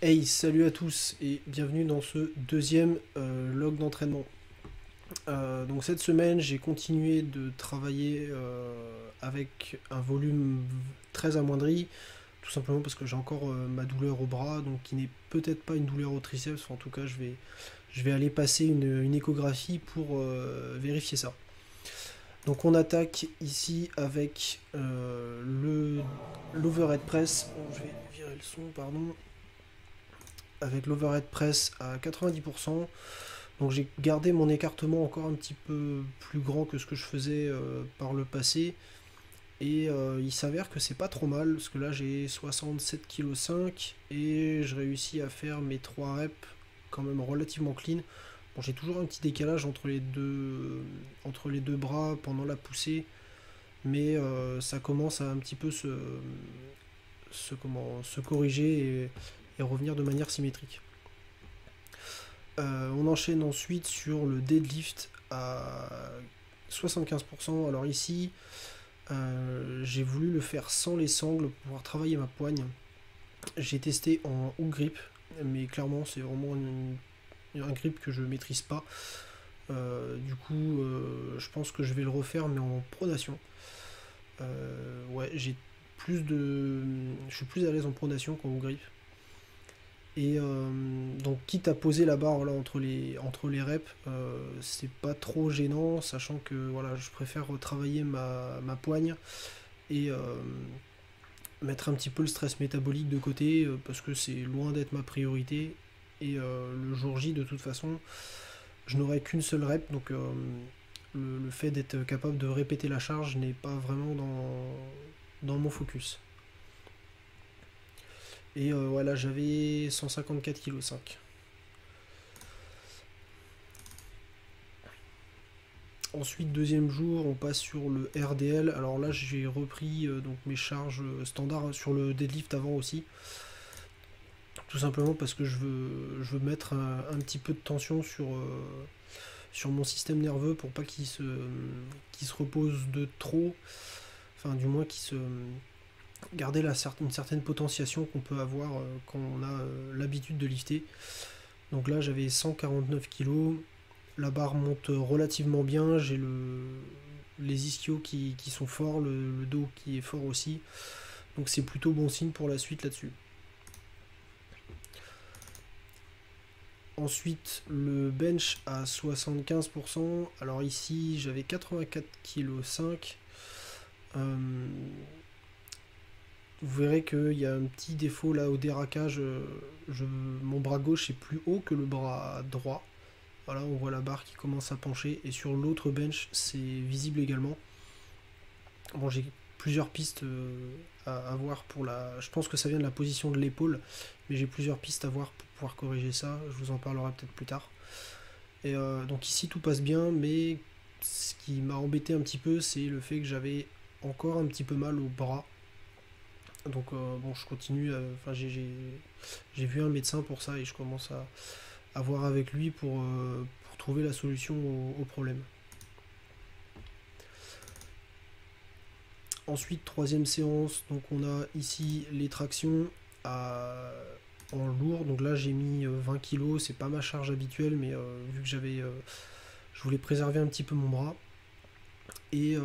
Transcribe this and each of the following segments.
Hey, salut à tous et bienvenue dans ce deuxième log d'entraînement. Donc cette semaine, j'ai continué de travailler avec un volume très amoindri, tout simplement parce que j'ai encore ma douleur au bras, donc qui n'est peut-être pas une douleur au triceps. En tout cas, je vais aller passer une échographie pour vérifier ça. Donc on attaque ici avec l'overhead press. Bon, je vais virer le son, pardon. Avec l'overhead press à 90%. Donc j'ai gardé mon écartement encore un petit peu plus grand que ce que je faisais par le passé. Et il s'avère que c'est pas trop mal, parce que là j'ai 67,5 kg et je réussis à faire mes 3 reps quand même relativement clean. Bon, j'ai toujours un petit décalage entre les deux bras pendant la poussée, mais ça commence à un petit peu se corriger et revenir de manière symétrique. On enchaîne ensuite sur le deadlift à 75%. Alors ici, j'ai voulu le faire sans les sangles pour pouvoir travailler ma poigne. J'ai testé en hook grip, mais clairement c'est vraiment un grip que je maîtrise pas. Du coup, je pense que je vais le refaire, mais en pronation. Ouais, je suis plus à l'aise en pronation qu'en hook grip. Et donc quitte à poser la barre là, entre les reps, c'est pas trop gênant, sachant que voilà, je préfère retravailler ma poigne et mettre un petit peu le stress métabolique de côté parce que c'est loin d'être ma priorité. Et le jour J, de toute façon, je n'aurai qu'une seule rep, donc le fait d'être capable de répéter la charge n'est pas vraiment dans mon focus. Et voilà, j'avais 154,5 kg. Ensuite, deuxième jour, on passe sur le RDL. Alors là, j'ai repris donc mes charges standards sur le deadlift avant aussi. Tout simplement parce que je veux mettre un petit peu de tension sur mon système nerveux pour pas qu'il se repose de trop. Enfin, du moins, garder une certaine potentiation qu'on peut avoir quand on a l'habitude de lifter. Donc là, j'avais 149 kg. La barre monte relativement bien. J'ai les ischios qui sont forts, le dos qui est fort aussi. Donc c'est plutôt bon signe pour la suite là-dessus. Ensuite, le bench à 75%. Alors ici, j'avais 84,5 kg. Vous verrez qu'il y a un petit défaut là au déraquage. Mon bras gauche est plus haut que le bras droit. Voilà, on voit la barre qui commence à pencher. Et sur l'autre bench, c'est visible également. Bon, j'ai plusieurs pistes à voir pour la... Je pense que ça vient de la position de l'épaule. Mais j'ai plusieurs pistes à voir pour pouvoir corriger ça. Je vous en parlerai peut-être plus tard. Et donc ici, tout passe bien. Mais ce qui m'a embêté un petit peu, c'est le fait que j'avais encore un petit peu mal au bras. Donc bon, je continue. Enfin, j'ai vu un médecin pour ça et je commence à voir avec lui pour trouver la solution au problème. Ensuite, troisième séance, donc on a ici les tractions en lourd. Donc là, j'ai mis 20 kg, c'est pas ma charge habituelle, mais vu que je voulais préserver un petit peu mon bras. Et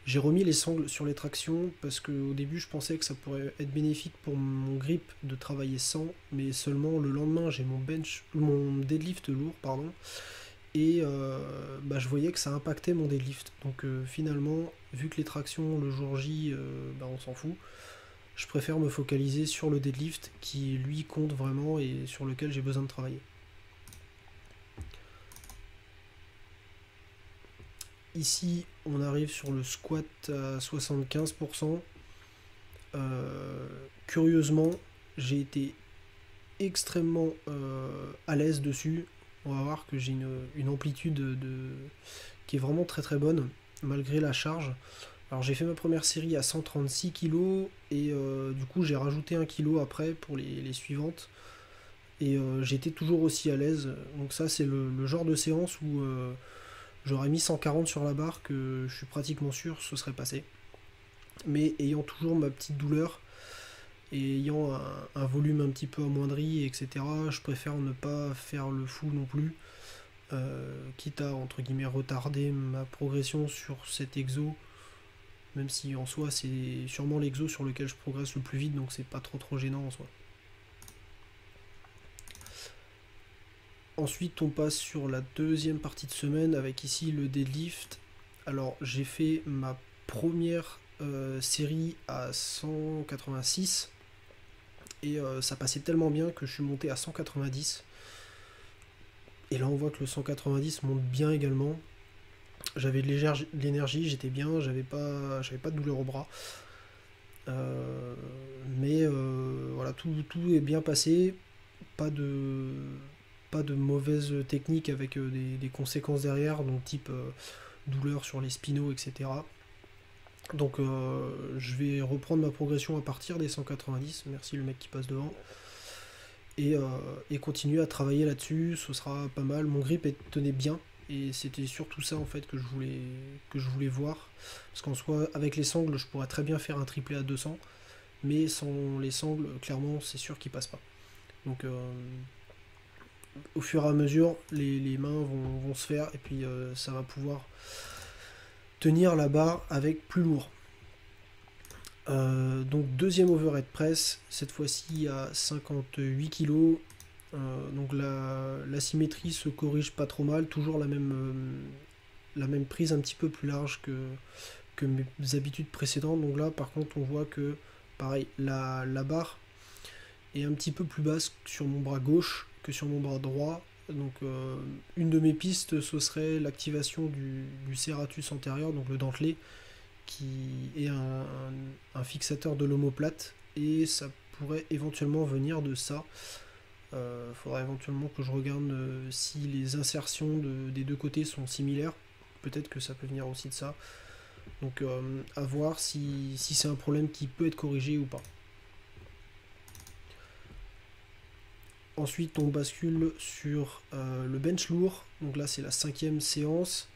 j'ai remis les sangles sur les tractions parce qu'au début, je pensais que ça pourrait être bénéfique pour mon grip de travailler sans, mais seulement le lendemain, j'ai mon deadlift lourd, pardon. Et je voyais que ça impactait mon deadlift. Donc finalement, vu que les tractions le jour J, on s'en fout, je préfère me focaliser sur le deadlift qui lui compte vraiment et sur lequel j'ai besoin de travailler. Ici, on arrive sur le squat à 75%. Curieusement, j'ai été extrêmement à l'aise dessus. On va voir que j'ai une amplitude qui est vraiment très très bonne malgré la charge. Alors j'ai fait ma première série à 136 kg et du coup j'ai rajouté 1 kg après pour les suivantes et j'étais toujours aussi à l'aise. Donc ça c'est le genre de séance où j'aurais mis 140 sur la barre que je suis pratiquement sûr ce serait passé. Mais ayant toujours ma petite douleur et ayant un volume un petit peu amoindri, etc., je préfère ne pas faire le fou non plus, quitte à entre guillemets retarder ma progression sur cet exo, même si en soi c'est sûrement l'exo sur lequel je progresse le plus vite, donc c'est pas trop gênant en soi. Ensuite, on passe sur la deuxième partie de semaine avec ici le deadlift. Alors, j'ai fait ma première série à 186 et ça passait tellement bien que je suis monté à 190. Et là, on voit que le 190 monte bien également. J'avais de l'énergie, j'étais bien, j'avais pas de douleur au bras. Mais voilà, tout est bien passé. Pas de mauvaise technique avec des conséquences derrière, donc type douleur sur les spinaux, etc. Donc je vais reprendre ma progression à partir des 190, merci le mec qui passe devant, et continuer à travailler là-dessus, ce sera pas mal. Mon grip tenait bien, et c'était surtout ça en fait que je voulais voir, parce qu'en soi, avec les sangles, je pourrais très bien faire un triplé à 200, mais sans les sangles, clairement, c'est sûr qu'il passe pas. Donc au fur et à mesure, les mains vont se faire, et puis ça va pouvoir tenir la barre avec plus lourd. Donc deuxième overhead press, cette fois-ci à 58 kg. Donc la symétrie se corrige pas trop mal, toujours la même prise un petit peu plus large que mes habitudes précédentes. Donc là par contre on voit que pareil, la barre est un petit peu plus basse sur mon bras gauche que sur mon bras droit. Donc une de mes pistes, ce serait l'activation du serratus antérieur, donc le dentelé, qui est un fixateur de l'omoplate, et ça pourrait éventuellement venir de ça. Faudrait éventuellement que je regarde si les insertions des deux côtés sont similaires. Peut-être que ça peut venir aussi de ça. Donc à voir si c'est un problème qui peut être corrigé ou pas. Ensuite, on bascule sur le bench lourd. Donc là, c'est la 5e séance.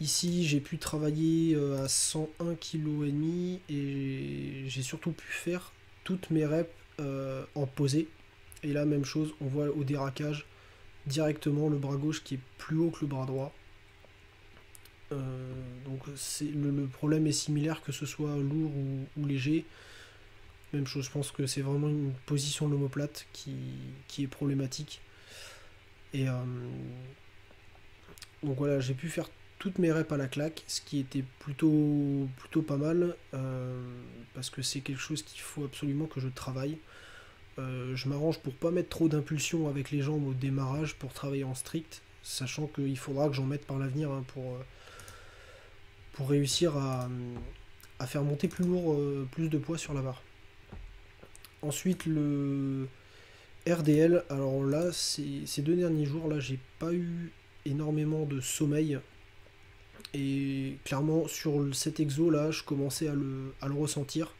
Ici, j'ai pu travailler à 101 kg et demi, et j'ai surtout pu faire toutes mes reps en posé. Et là, même chose, on voit au déraquage directement le bras gauche qui est plus haut que le bras droit. Donc le problème est similaire, que ce soit lourd ou léger. Même chose, je pense que c'est vraiment une position de l'omoplate qui est problématique. Et donc voilà, j'ai pu faire toutes mes reps à la claque, ce qui était plutôt pas mal, parce que c'est quelque chose qu'il faut absolument que je travaille. Je m'arrange pour pas mettre trop d'impulsion avec les jambes au démarrage pour travailler en strict, sachant qu'il faudra que j'en mette par l'avenir, hein, pour réussir à faire monter plus lourd, plus de poids sur la barre. Ensuite, le RDL, alors là, ces 2 derniers jours, là, j'ai pas eu énormément de sommeil. Et clairement, sur cet exo, là, je commençais à le ressentir.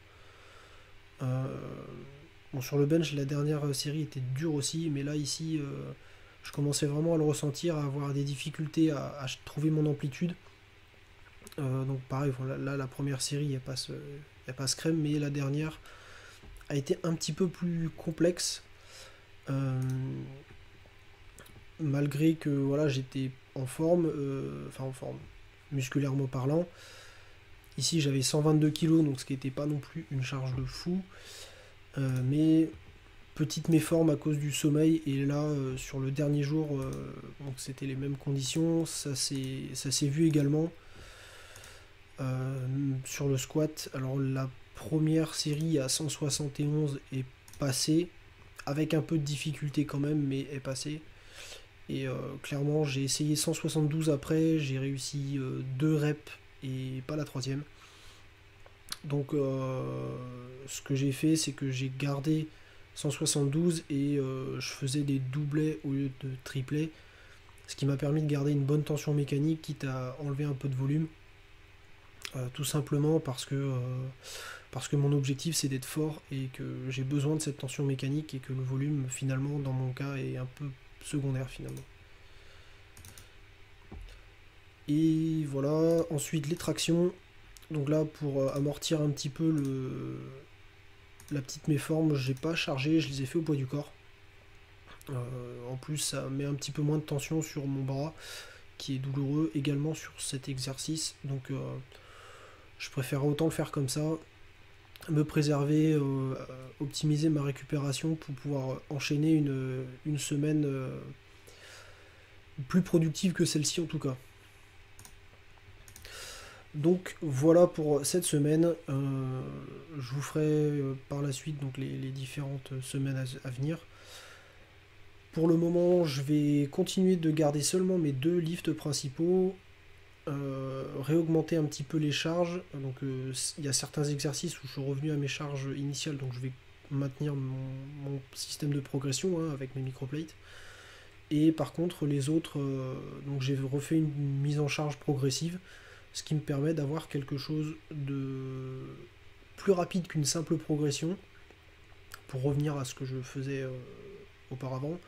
Bon, sur le bench, la dernière série était dure aussi, mais là, ici, je commençais vraiment à le ressentir, à avoir des difficultés à trouver mon amplitude. Donc pareil, là, la première série, il n'y a pas ce crème, mais la dernière a été un petit peu plus complexe, malgré que voilà, j'étais en forme, musculairement parlant. Ici j'avais 122 kg, donc ce qui n'était pas non plus une charge de fou, mais petite méforme à cause du sommeil. Et là sur le dernier jour, donc c'était les mêmes conditions, ça s'est vu également. Sur le squat, alors la première série à 171 est passée, avec un peu de difficulté quand même, mais est passée. Et clairement, j'ai essayé 172 après, j'ai réussi 2 reps et pas la troisième. Donc ce que j'ai fait, c'est que j'ai gardé 172 et je faisais des doublets au lieu de triplets, ce qui m'a permis de garder une bonne tension mécanique, quitte à enlever un peu de volume. Tout simplement parce que mon objectif c'est d'être fort, et que j'ai besoin de cette tension mécanique, et que le volume finalement dans mon cas est un peu secondaire finalement. Et voilà, ensuite les tractions. Donc là, pour amortir un petit peu La petite méforme, j'ai pas chargé, je les ai fait au poids du corps. En plus, ça met un petit peu moins de tension sur mon bras, qui est douloureux également sur cet exercice. Donc, je préfère autant le faire comme ça, me préserver, optimiser ma récupération pour pouvoir enchaîner une semaine plus productive que celle-ci en tout cas. Donc voilà pour cette semaine. Je vous ferai par la suite donc les différentes semaines à venir. Pour le moment, je vais continuer de garder seulement mes 2 lifts principaux, réaugmenter un petit peu les charges. Donc il y a certains exercices où je suis revenu à mes charges initiales, donc je vais maintenir mon système de progression hein, avec mes microplates. Et par contre les autres, donc j'ai refait une mise en charge progressive, ce qui me permet d'avoir quelque chose de plus rapide qu'une simple progression, pour revenir à ce que je faisais auparavant,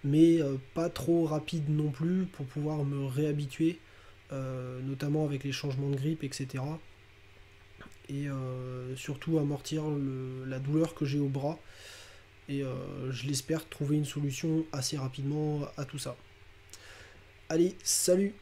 mais pas trop rapide non plus pour pouvoir me réhabituer, notamment avec les changements de grippe, etc. Et surtout amortir la douleur que j'ai au bras. Et je l'espère trouver une solution assez rapidement à tout ça. Allez, salut!